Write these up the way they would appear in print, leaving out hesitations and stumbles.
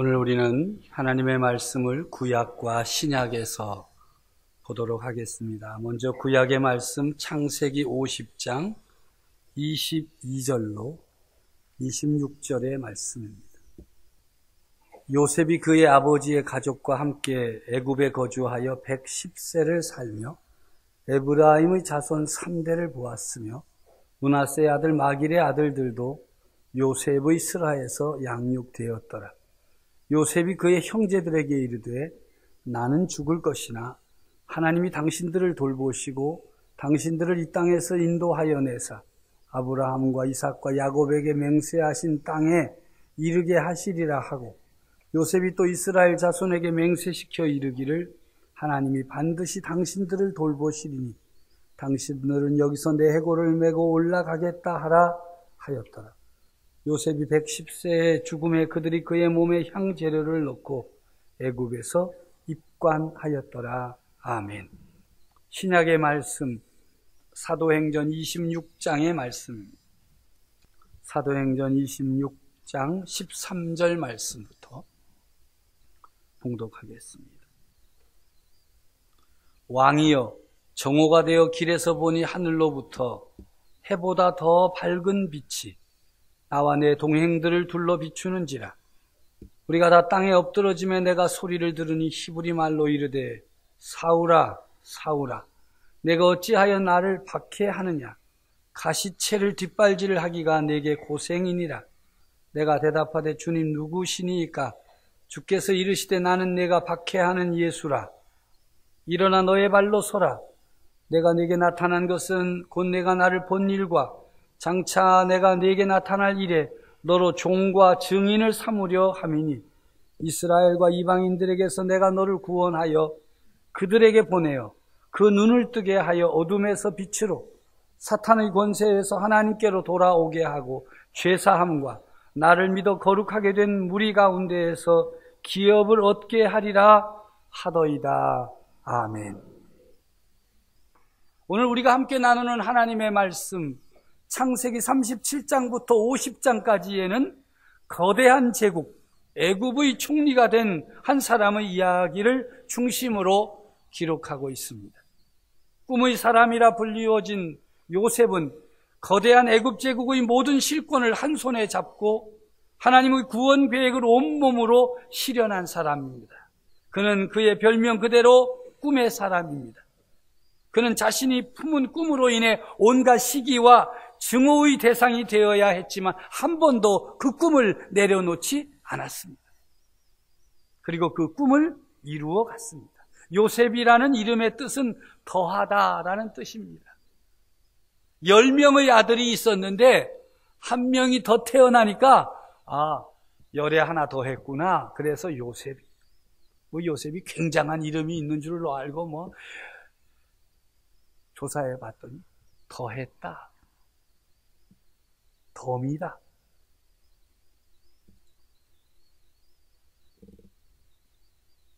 오늘 우리는 하나님의 말씀을 구약과 신약에서 보도록 하겠습니다. 먼저 구약의 말씀 창세기 50장 22절로 26절의 말씀입니다. 요셉이 그의 아버지의 가족과 함께 애굽에 거주하여 110세를 살며 에브라임의 자손 3대를 보았으며 므낫세의 아들 마길의 아들들도 요셉의 스라에서 양육되었더라. 요셉이 그의 형제들에게 이르되 나는 죽을 것이나 하나님이 당신들을 돌보시고 당신들을 이 땅에서 인도하여 내사 아브라함과 이삭과 야곱에게 맹세하신 땅에 이르게 하시리라 하고, 요셉이 또 이스라엘 자손에게 맹세시켜 이르기를 하나님이 반드시 당신들을 돌보시리니 당신들은 여기서 내 해골을 메고 올라가겠다 하라 하였더라. 요셉이 110세의 죽음에 그들이 그의 몸에 향재료를 넣고 애굽에서 입관하였더라. 아멘. 신약의 말씀 사도행전 26장의 말씀입니다. 사도행전 26장 13절 말씀부터 봉독하겠습니다. 왕이여, 정오가 되어 길에서 보니 하늘로부터 해보다 더 밝은 빛이 나와 내 동행들을 둘러 비추는지라. 우리가 다 땅에 엎드러지며 내가 소리를 들으니 히브리 말로 이르되 사울아 사울아 내가 어찌하여 나를 박해하느냐. 가시채를 뒷발질을 하기가 내게 고생이니라. 내가 대답하되 주님 누구시니이까. 주께서 이르시되 나는 내가 박해하는 예수라. 일어나 너의 발로 서라. 내가 네게 나타난 것은 곧 내가 나를 본 일과 장차 내가 네게 나타날 일에 너로 종과 증인을 삼으려 함이니 이스라엘과 이방인들에게서 내가 너를 구원하여 그들에게 보내어 그 눈을 뜨게 하여 어둠에서 빛으로 사탄의 권세에서 하나님께로 돌아오게 하고 죄사함과 나를 믿어 거룩하게 된 무리 가운데에서 기업을 얻게 하리라 하더이다. 아멘. 오늘 우리가 함께 나누는 하나님의 말씀 창세기 37장부터 50장까지에는 거대한 제국 애굽의 총리가 된 한 사람의 이야기를 중심으로 기록하고 있습니다. 꿈의 사람이라 불리워진 요셉은 거대한 애굽 제국의 모든 실권을 한 손에 잡고 하나님의 구원 계획을 온몸으로 실현한 사람입니다. 그는 그의 별명 그대로 꿈의 사람입니다. 그는 자신이 품은 꿈으로 인해 온갖 시기와 증오의 대상이 되어야 했지만 한 번도 그 꿈을 내려놓지 않았습니다. 그리고 그 꿈을 이루어 갔습니다. 요셉이라는 이름의 뜻은 더하다라는 뜻입니다. 10명의 아들이 있었는데 한 명이 더 태어나니까 열에 하나 더 했구나. 그래서 요셉이 요셉이 굉장한 이름이 있는 줄로 알고 조사해 봤더니 더했다. 덤이다.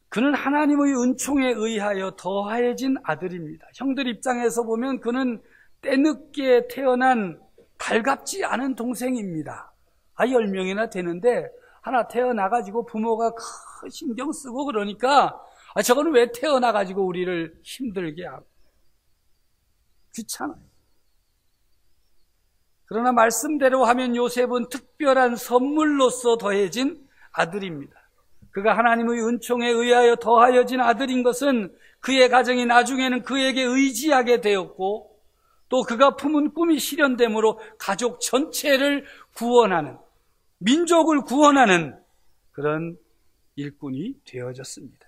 그는 하나님의 은총에 의하여 더해진 아들입니다. 형들 입장에서 보면 그는 때늦게 태어난 달갑지 않은 동생입니다. 10명이나 되는데 하나 태어나가지고 부모가 큰 신경 쓰고 그러니까 저거는 왜 태어나가지고 우리를 힘들게 하고 귀찮아요. 그러나 말씀대로 하면 요셉은 특별한 선물로서 더해진 아들입니다. 그가 하나님의 은총에 의하여 더하여진 아들인 것은 그의 가정이 나중에는 그에게 의지하게 되었고 또 그가 품은 꿈이 실현됨으로 가족 전체를 구원하는, 민족을 구원하는 그런 일꾼이 되어졌습니다.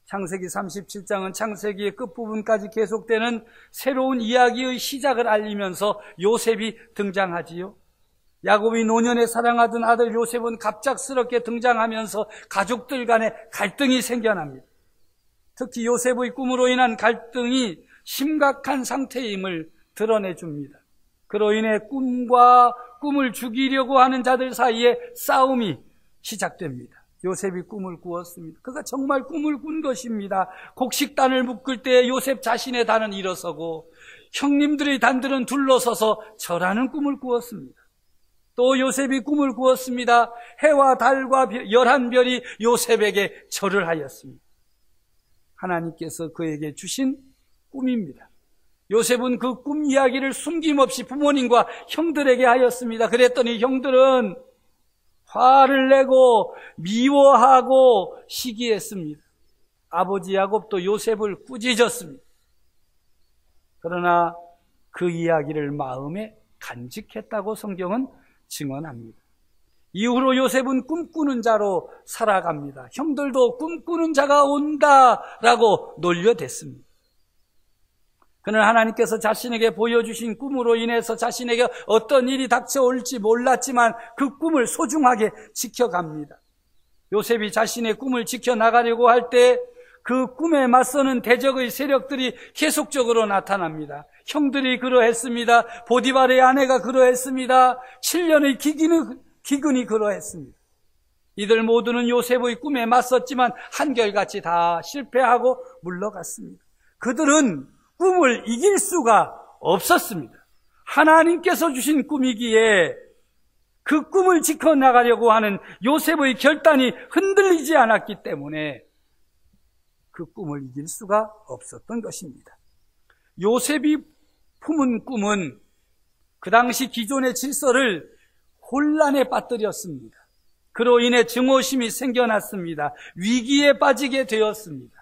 창세기 37장은 창세기의 끝부분까지 계속되는 새로운 이야기의 시작을 알리면서 요셉이 등장하지요. 야곱이 노년에 사랑하던 아들 요셉은 갑작스럽게 등장하면서 가족들 간에 갈등이 생겨납니다. 특히 요셉의 꿈으로 인한 갈등이 심각한 상태임을 드러내줍니다. 그로 인해 꿈과 꿈을 죽이려고 하는 자들 사이에 싸움이 시작됩니다. 요셉이 꿈을 꾸었습니다. 그가 정말 꿈을 꾼 것입니다. 곡식단을 묶을 때 요셉 자신의 단은 일어서고 형님들의 단들은 둘러서서 절하는 꿈을 꾸었습니다. 또 요셉이 꿈을 꾸었습니다. 해와 달과 11별이 요셉에게 절을 하였습니다. 하나님께서 그에게 주신 꿈입니다. 요셉은 그 꿈 이야기를 숨김없이 부모님과 형들에게 하였습니다. 그랬더니 형들은 화를 내고 미워하고 시기했습니다. 아버지 야곱도 요셉을 꾸짖었습니다. 그러나 그 이야기를 마음에 간직했다고 성경은 증언합니다. 이후로 요셉은 꿈꾸는 자로 살아갑니다. 형들도 꿈꾸는 자가 온다라고 놀려댔습니다. 그는 하나님께서 자신에게 보여주신 꿈으로 인해서 자신에게 어떤 일이 닥쳐올지 몰랐지만 그 꿈을 소중하게 지켜갑니다. 요셉이 자신의 꿈을 지켜나가려고 할 때 그 꿈에 맞서는 대적의 세력들이 계속적으로 나타납니다. 형들이 그러했습니다. 보디발의 아내가 그러했습니다. 7년의 기근이 그러했습니다. 이들 모두는 요셉의 꿈에 맞섰지만 한결같이 다 실패하고 물러갔습니다. 그들은 꿈을 이길 수가 없었습니다. 하나님께서 주신 꿈이기에 그 꿈을 지켜나가려고 하는 요셉의 결단이 흔들리지 않았기 때문에 그 꿈을 이길 수가 없었던 것입니다. 요셉이 품은 꿈은 그 당시 기존의 질서를 혼란에 빠뜨렸습니다. 그로 인해 증오심이 생겨났습니다. 위기에 빠지게 되었습니다.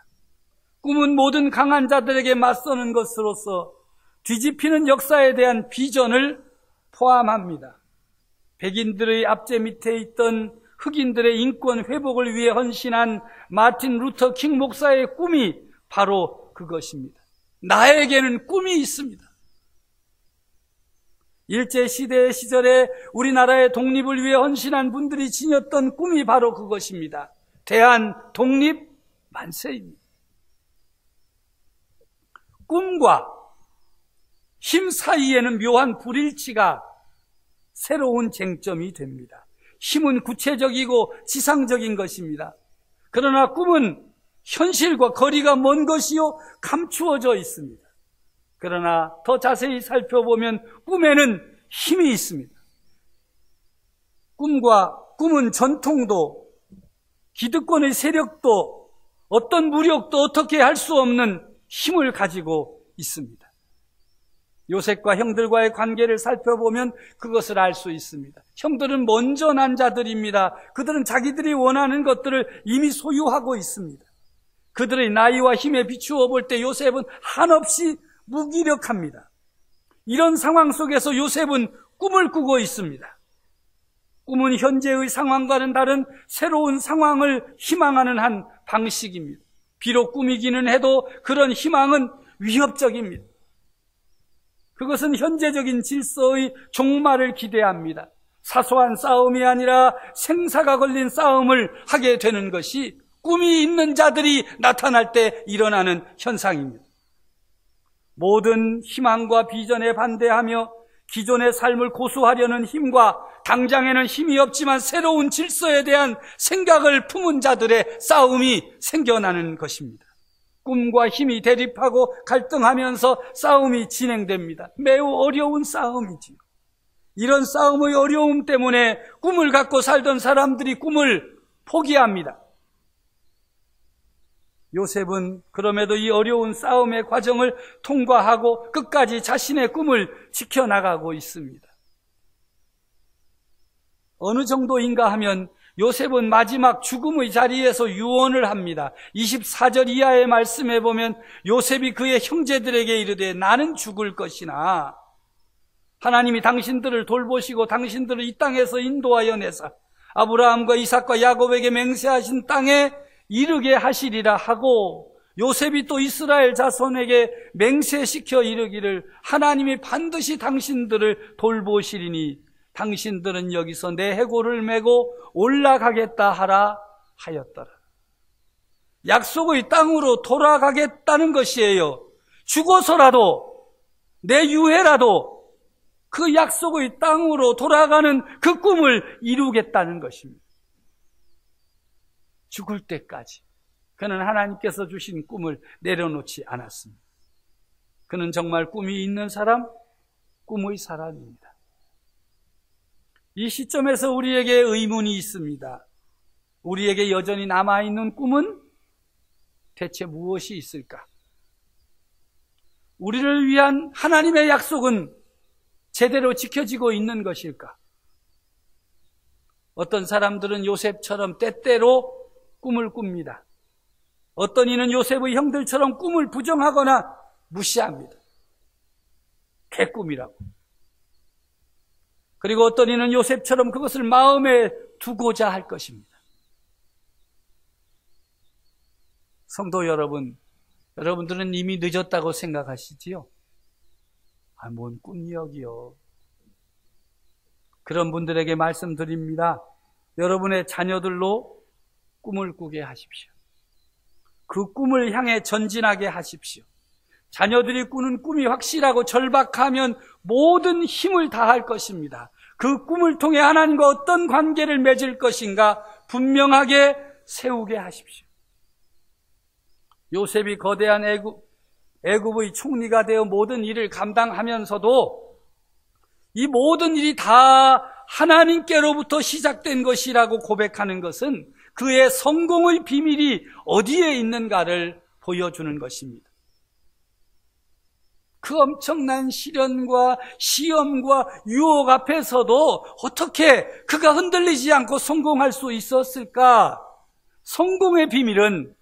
꿈은 모든 강한 자들에게 맞서는 것으로서 뒤집히는 역사에 대한 비전을 포함합니다. 백인들의 압제 밑에 있던 흑인들의 인권 회복을 위해 헌신한 마틴 루터 킹 목사의 꿈이 바로 그것입니다. 나에게는 꿈이 있습니다. 일제시대 시절에 우리나라의 독립을 위해 헌신한 분들이 지녔던 꿈이 바로 그것입니다. 대한 독립 만세입니다. 꿈과 힘 사이에는 묘한 불일치가 새로운 쟁점이 됩니다. 힘은 구체적이고 지상적인 것입니다. 그러나 꿈은 현실과 거리가 먼 것이요 감추어져 있습니다. 그러나 더 자세히 살펴보면 꿈에는 힘이 있습니다. 꿈은 전통도 기득권의 세력도 어떤 무력도 어떻게 할 수 없는 힘을 가지고 있습니다. 요셉과 형들과의 관계를 살펴보면 그것을 알 수 있습니다. 형들은 먼저 난 자들입니다. 그들은 자기들이 원하는 것들을 이미 소유하고 있습니다. 그들의 나이와 힘에 비추어 볼 때 요셉은 한없이 무기력합니다. 이런 상황 속에서 요셉은 꿈을 꾸고 있습니다. 꿈은 현재의 상황과는 다른 새로운 상황을 희망하는 한 방식입니다. 비록 꿈이기는 해도 그런 희망은 위협적입니다. 그것은 현재적인 질서의 종말을 기대합니다. 사소한 싸움이 아니라 생사가 걸린 싸움을 하게 되는 것이 꿈이 있는 자들이 나타날 때 일어나는 현상입니다. 모든 희망과 비전에 반대하며 기존의 삶을 고수하려는 힘과 당장에는 힘이 없지만 새로운 질서에 대한 생각을 품은 자들의 싸움이 생겨나는 것입니다. 꿈과 힘이 대립하고 갈등하면서 싸움이 진행됩니다. 매우 어려운 싸움이지요. 이런 싸움의 어려움 때문에 꿈을 갖고 살던 사람들이 꿈을 포기합니다. 요셉은 그럼에도 이 어려운 싸움의 과정을 통과하고 끝까지 자신의 꿈을 지켜나가고 있습니다. 어느 정도인가 하면 요셉은 마지막 죽음의 자리에서 유언을 합니다. 24절 이하의 말씀에 보면 요셉이 그의 형제들에게 이르되 나는 죽을 것이나 하나님이 당신들을 돌보시고 당신들을 이 땅에서 인도하여 내사 아브라함과 이삭과 야곱에게 맹세하신 땅에 이르게 하시리라 하고 요셉이 또 이스라엘 자손에게 맹세시켜 이르기를 하나님이 반드시 당신들을 돌보시리니 당신들은 여기서 내 해골을 메고 올라가겠다 하라 하였더라. 약속의 땅으로 돌아가겠다는 것이에요. 죽어서라도 내 유해라도 그 약속의 땅으로 돌아가는 그 꿈을 이루겠다는 것입니다. 죽을 때까지 그는 하나님께서 주신 꿈을 내려놓지 않았습니다. 그는 정말 꿈이 있는 사람, 꿈의 사람입니다. 이 시점에서 우리에게 의문이 있습니다. 우리에게 여전히 남아있는 꿈은 대체 무엇이 있을까? 우리를 위한 하나님의 약속은 제대로 지켜지고 있는 것일까? 어떤 사람들은 요셉처럼 때때로 꿈을 꿉니다. 어떤 이는 요셉의 형들처럼 꿈을 부정하거나 무시합니다. 개꿈이라고. 그리고 어떤 이는 요셉처럼 그것을 마음에 두고자 할 것입니다. 성도 여러분, 여러분들은 이미 늦었다고 생각하시지요? 뭔 꿈이여기요. 그런 분들에게 말씀드립니다. 여러분의 자녀들로 꿈을 꾸게 하십시오. 그 꿈을 향해 전진하게 하십시오. 자녀들이 꾸는 꿈이 확실하고 절박하면 모든 힘을 다할 것입니다. 그 꿈을 통해 하나님과 어떤 관계를 맺을 것인가 분명하게 세우게 하십시오. 요셉이 거대한 애굽의 총리가 되어 모든 일을 감당하면서도 이 모든 일이 다 하나님께로부터 시작된 것이라고 고백하는 것은 그의 성공의 비밀이 어디에 있는가를 보여주는 것입니다. 그 엄청난 시련과 시험과 유혹 앞에서도 어떻게 그가 흔들리지 않고 성공할 수 있었을까? 성공의 비밀은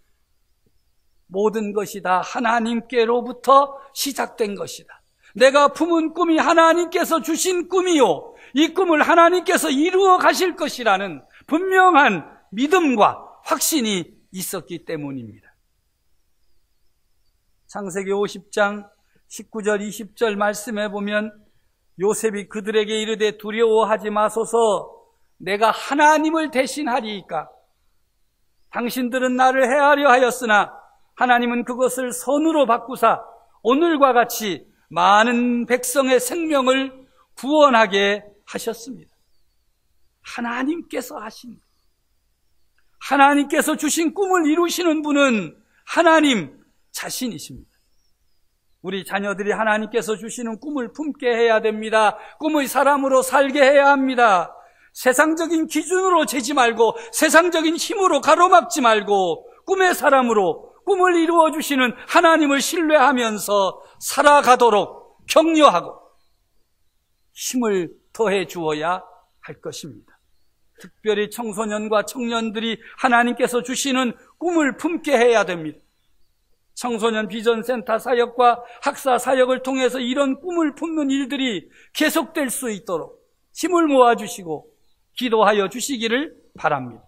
모든 것이 다 하나님께로부터 시작된 것이다. 내가 품은 꿈이 하나님께서 주신 꿈이요, 이 꿈을 하나님께서 이루어 가실 것이라는 분명한 믿음과 확신이 있었기 때문입니다. 창세기 50장 19절 20절 말씀해 보면 요셉이 그들에게 이르되 두려워하지 마소서, 내가 하나님을 대신하리이까. 당신들은 나를 해하려 하였으나 하나님은 그것을 선으로 바꾸사 오늘과 같이 많은 백성의 생명을 구원하게 하셨습니다. 하나님께서 하신, 하나님께서 주신 꿈을 이루시는 분은 하나님 자신이십니다. 우리 자녀들이 하나님께서 주시는 꿈을 품게 해야 됩니다. 꿈의 사람으로 살게 해야 합니다. 세상적인 기준으로 재지 말고 세상적인 힘으로 가로막지 말고 꿈의 사람으로 꿈을 이루어 주시는 하나님을 신뢰하면서 살아가도록 격려하고 힘을 더해 주어야 할 것입니다. 특별히 청소년과 청년들이 하나님께서 주시는 꿈을 품게 해야 됩니다. 청소년 비전센터 사역과 학사 사역을 통해서 이런 꿈을 품는 일들이 계속될 수 있도록 힘을 모아주시고 기도하여 주시기를 바랍니다.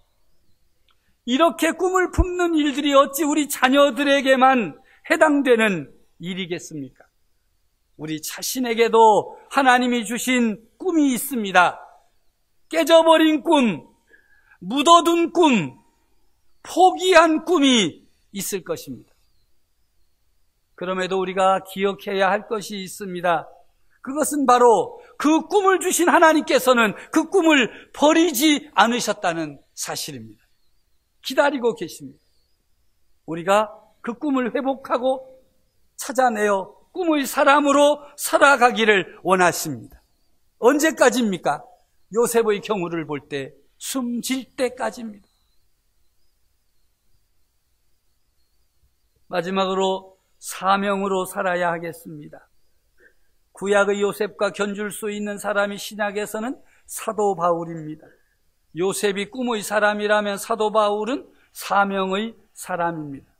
이렇게 꿈을 품는 일들이 어찌 우리 자녀들에게만 해당되는 일이겠습니까? 우리 자신에게도 하나님이 주신 꿈이 있습니다. 깨져버린 꿈, 묻어둔 꿈, 포기한 꿈이 있을 것입니다. 그럼에도 우리가 기억해야 할 것이 있습니다. 그것은 바로 그 꿈을 주신 하나님께서는 그 꿈을 버리지 않으셨다는 사실입니다. 기다리고 계십니다. 우리가 그 꿈을 회복하고 찾아내어 꿈의 사람으로 살아가기를 원하십니다. 언제까지입니까? 요셉의 경우를 볼 때 숨질 때까지입니다. 마지막으로 사명으로 살아야 하겠습니다. 구약의 요셉과 견줄 수 있는 사람이 신약에서는 사도 바울입니다. 요셉이 꿈의 사람이라면 사도 바울은 사명의 사람입니다.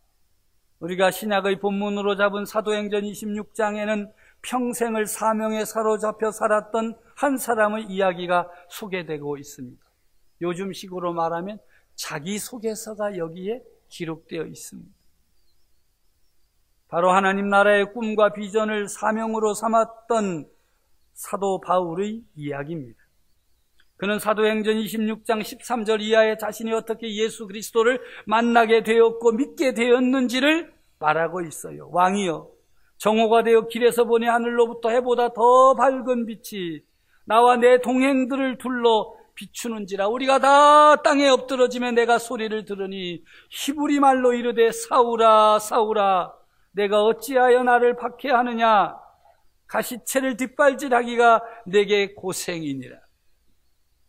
우리가 신약의 본문으로 잡은 사도행전 26장에는 평생을 사명에 사로잡혀 살았던 한 사람의 이야기가 소개되고 있습니다. 요즘식으로 말하면 자기소개서가 여기에 기록되어 있습니다. 바로 하나님 나라의 꿈과 비전을 사명으로 삼았던 사도 바울의 이야기입니다. 그는 사도행전 26장 13절 이하에 자신이 어떻게 예수 그리스도를 만나게 되었고 믿게 되었는지를 말하고 있어요. 왕이여, 정오가 되어 길에서 보니 하늘로부터 해보다 더 밝은 빛이 나와 내 동행들을 둘러 비추는지라. 우리가 다 땅에 엎드러지며 내가 소리를 들으니 히브리 말로 이르되 사울아 사울아 내가 어찌하여 나를 박해하느냐. 가시채를 뒷발질하기가 내게 고생이니라.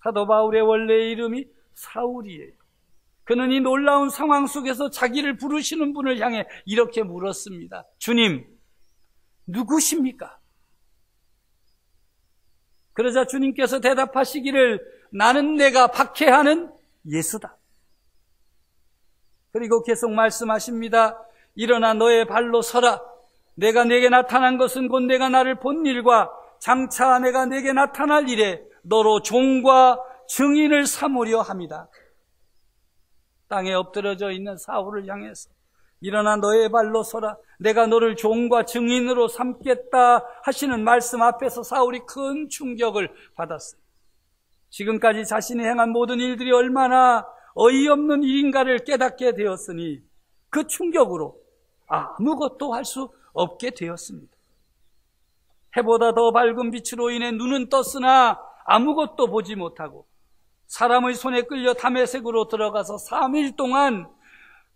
사도 바울의 원래의 이름이 사울이에요. 그는 이 놀라운 상황 속에서 자기를 부르시는 분을 향해 이렇게 물었습니다. 주님, 누구십니까? 그러자 주님께서 대답하시기를 나는 내가 박해하는 예수다. 그리고 계속 말씀하십니다. 일어나 너의 발로 서라. 내가 내게 나타난 것은 곧 내가 나를 본 일과 장차 내가 내게 나타날 일에 너로 종과 증인을 삼으려 함이다. 땅에 엎드려져 있는 사울을 향해서 일어나 너의 발로 서라. 내가 너를 종과 증인으로 삼겠다 하시는 말씀 앞에서 사울이 큰 충격을 받았어요. 지금까지 자신이 행한 모든 일들이 얼마나 어이없는 일인가를 깨닫게 되었으니 그 충격으로 아무것도 할 수 없게 되었습니다. 해보다 더 밝은 빛으로 인해 눈은 떴으나 아무것도 보지 못하고 사람의 손에 끌려 다메섹으로 들어가서 3일 동안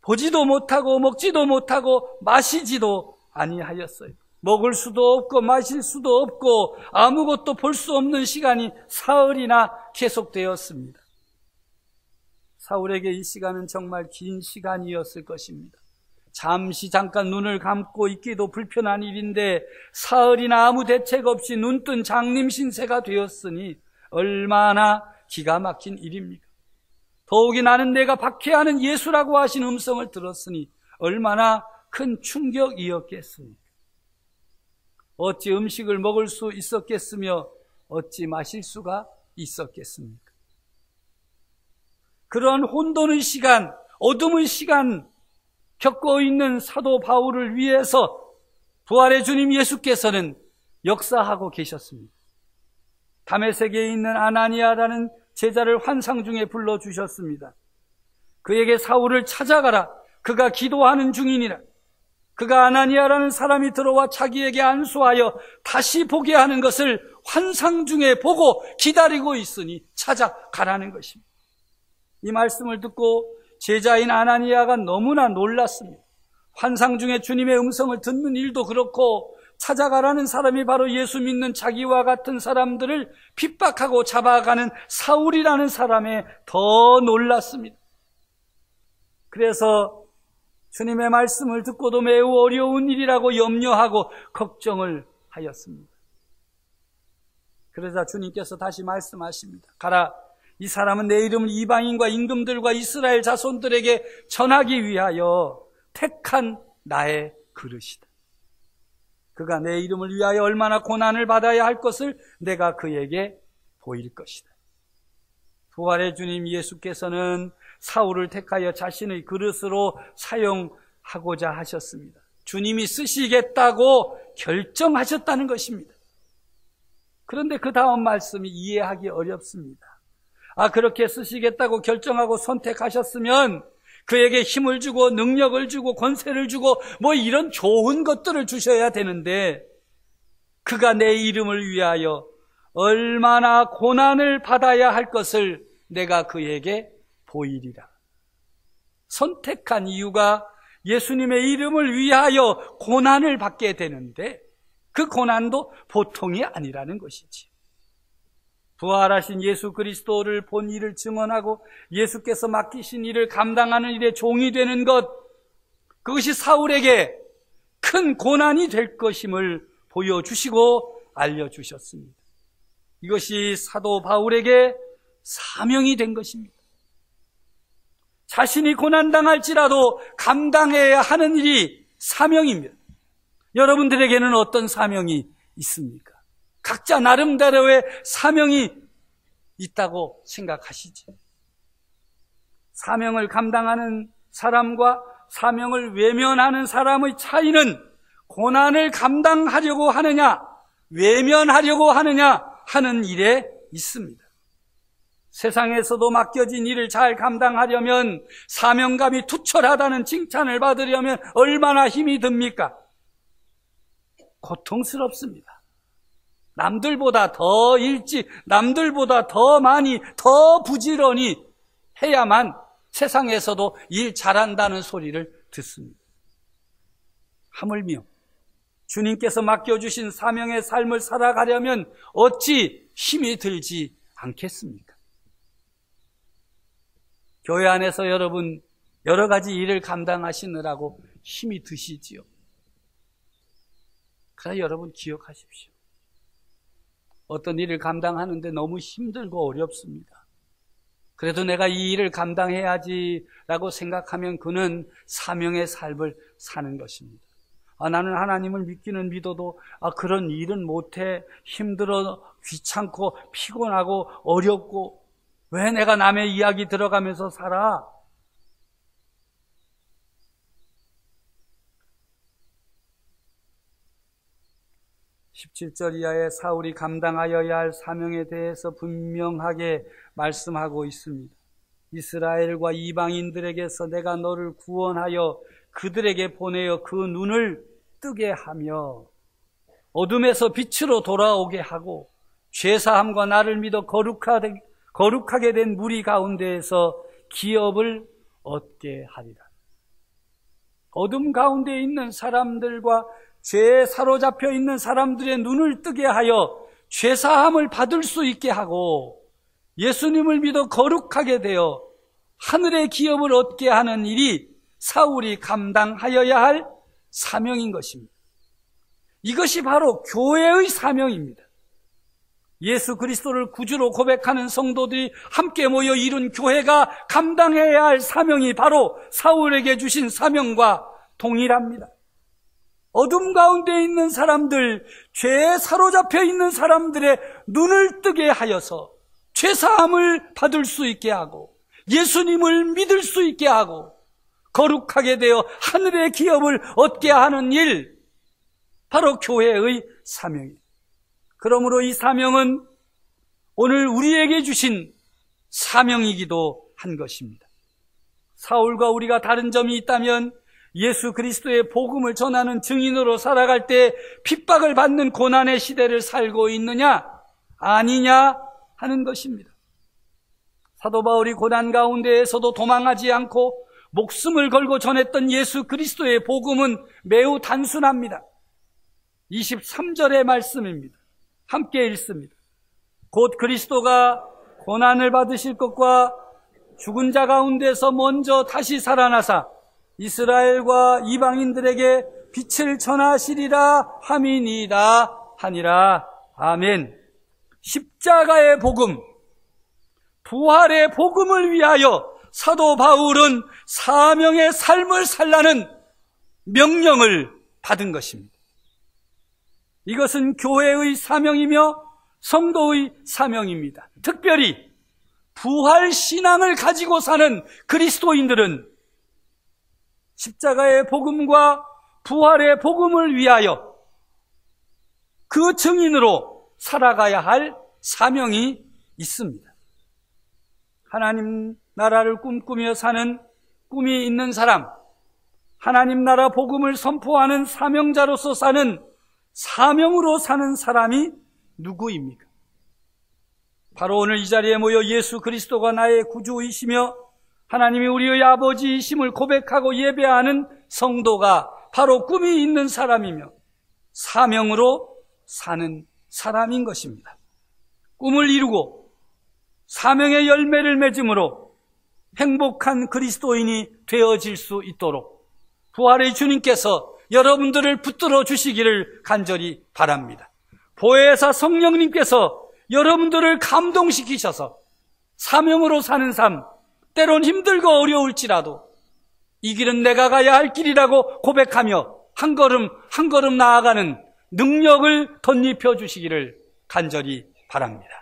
보지도 못하고 먹지도 못하고 마시지도 아니하였어요. 먹을 수도 없고 마실 수도 없고 아무것도 볼 수 없는 시간이 사흘이나 계속되었습니다. 사울에게 이 시간은 정말 긴 시간이었을 것입니다. 잠깐 눈을 감고 있기도 불편한 일인데 사흘이나 아무 대책 없이 눈뜬 장님 신세가 되었으니 얼마나 기가 막힌 일입니까? 더욱이 나는 내가 박해하는 예수라고 하신 음성을 들었으니 얼마나 큰 충격이었겠습니까? 어찌 음식을 먹을 수 있었겠으며 어찌 마실 수가 있었겠습니까? 그러한 혼돈의 시간, 어둠의 시간 겪고 있는 사도 바울을 위해서 부활의 주님 예수께서는 역사하고 계셨습니다. 다메섹에 있는 아나니아라는 제자를 환상 중에 불러주셨습니다. 그에게 사울을 찾아가라. 그가 기도하는 중이니라. 그가 아나니아라는 사람이 들어와 자기에게 안수하여 다시 보게 하는 것을 환상 중에 보고 기다리고 있으니 찾아가라는 것입니다. 이 말씀을 듣고 제자인 아나니아가 너무나 놀랐습니다. 환상 중에 주님의 음성을 듣는 일도 그렇고 찾아가라는 사람이 바로 예수 믿는 자기와 같은 사람들을 핍박하고 잡아가는 사울이라는 사람에 더 놀랐습니다. 그래서 주님의 말씀을 듣고도 매우 어려운 일이라고 염려하고 걱정을 하였습니다. 그러자 주님께서 다시 말씀하십니다. 가라. 이 사람은 내 이름을 이방인과 임금들과 이스라엘 자손들에게 전하기 위하여 택한 나의 그릇이다. 그가 내 이름을 위하여 얼마나 고난을 받아야 할 것을 내가 그에게 보일 것이다. 부활의 주님 예수께서는 사울을 택하여 자신의 그릇으로 사용하고자 하셨습니다. 주님이 쓰시겠다고 결정하셨다는 것입니다. 그런데 그 다음 말씀이 이해하기 어렵습니다. 그렇게 쓰시겠다고 결정하고 선택하셨으면 그에게 힘을 주고 능력을 주고 권세를 주고 이런 좋은 것들을 주셔야 되는데 그가 내 이름을 위하여 얼마나 고난을 받아야 할 것을 내가 그에게 보이리라. 선택한 이유가 예수님의 이름을 위하여 고난을 받게 되는데 그 고난도 보통이 아니라는 것이지. 부활하신 예수 그리스도를 본 일을 증언하고 예수께서 맡기신 일을 감당하는 일에 종이 되는 것, 그것이 사울에게 큰 고난이 될 것임을 보여주시고 알려주셨습니다. 이것이 사도 바울에게 사명이 된 것입니다. 자신이 고난당할지라도 감당해야 하는 일이 사명입니다. 여러분들에게는 어떤 사명이 있습니까? 각자 나름대로의 사명이 있다고 생각하시죠. 사명을 감당하는 사람과 사명을 외면하는 사람의 차이는 고난을 감당하려고 하느냐, 외면하려고 하느냐 하는 일에 있습니다. 세상에서도 맡겨진 일을 잘 감당하려면, 사명감이 투철하다는 칭찬을 받으려면 얼마나 힘이 듭니까? 고통스럽습니다. 남들보다 더 일찍, 남들보다 더 많이, 더 부지런히 해야만 세상에서도 일 잘한다는 소리를 듣습니다. 하물며 주님께서 맡겨주신 사명의 삶을 살아가려면 어찌 힘이 들지 않겠습니까? 교회 안에서 여러분 여러 가지 일을 감당하시느라고 힘이 드시지요. 그러나 여러분 기억하십시오. 어떤 일을 감당하는데 너무 힘들고 어렵습니다. 그래도 내가 이 일을 감당해야지라고 생각하면 그는 사명의 삶을 사는 것입니다. 나는 하나님을 믿기는 믿어도 그런 일은 못해. 힘들어, 귀찮고 피곤하고 어렵고 왜 내가 남의 이야기 들어가면서 살아? (17절) 이하에 사울이 감당하여야 할 사명에 대해서 분명하게 말씀하고 있습니다. 이스라엘과 이방인들에게서 내가 너를 구원하여 그들에게 보내어 그 눈을 뜨게 하며 어둠에서 빛으로 돌아오게 하고 죄사함과 나를 믿어 거룩하게 된 무리 가운데에서 기업을 얻게 하리라. 어둠 가운데 있는 사람들과 죄에 사로잡혀 있는 사람들의 눈을 뜨게 하여 죄사함을 받을 수 있게 하고 예수님을 믿어 거룩하게 되어 하늘의 기업을 얻게 하는 일이 사울이 감당하여야 할 사명인 것입니다. 이것이 바로 교회의 사명입니다. 예수 그리스도를 구주로 고백하는 성도들이 함께 모여 이룬 교회가 감당해야 할 사명이 바로 사울에게 주신 사명과 동일합니다. 어둠 가운데 있는 사람들, 죄에 사로잡혀 있는 사람들의 눈을 뜨게 하여서 죄사함을 받을 수 있게 하고 예수님을 믿을 수 있게 하고 거룩하게 되어 하늘의 기업을 얻게 하는 일, 바로 교회의 사명입니다. 그러므로 이 사명은 오늘 우리에게 주신 사명이기도 한 것입니다. 사울과 우리가 다른 점이 있다면 예수 그리스도의 복음을 전하는 증인으로 살아갈 때 핍박을 받는 고난의 시대를 살고 있느냐 아니냐 하는 것입니다. 사도 바울이 고난 가운데에서도 도망하지 않고 목숨을 걸고 전했던 예수 그리스도의 복음은 매우 단순합니다. 23절의 말씀입니다. 함께 읽습니다. 곧 그리스도가 고난을 받으실 것과 죽은 자 가운데서 먼저 다시 살아나사 이스라엘과 이방인들에게 빛을 전하시리라 함이니이다 하니라. 아멘. 십자가의 복음, 부활의 복음을 위하여 사도 바울은 사명의 삶을 살라는 명령을 받은 것입니다. 이것은 교회의 사명이며 성도의 사명입니다. 특별히 부활 신앙을 가지고 사는 그리스도인들은 십자가의 복음과 부활의 복음을 위하여 그 증인으로 살아가야 할 사명이 있습니다. 하나님 나라를 꿈꾸며 사는 꿈이 있는 사람, 하나님 나라 복음을 선포하는 사명자로서 사는 사명으로 사는 사람이 누구입니까? 바로 오늘 이 자리에 모여 예수 그리스도가 나의 구주이시며 하나님이 우리의 아버지이심을 고백하고 예배하는 성도가 바로 꿈이 있는 사람이며 사명으로 사는 사람인 것입니다. 꿈을 이루고 사명의 열매를 맺음으로 행복한 그리스도인이 되어질 수 있도록 부활의 주님께서 여러분들을 붙들어 주시기를 간절히 바랍니다. 보혜사 성령님께서 여러분들을 감동시키셔서 사명으로 사는 삶, 때론 힘들고 어려울지라도 이 길은 내가 가야 할 길이라고 고백하며 한 걸음 한 걸음 나아가는 능력을 덧입혀 주시기를 간절히 바랍니다.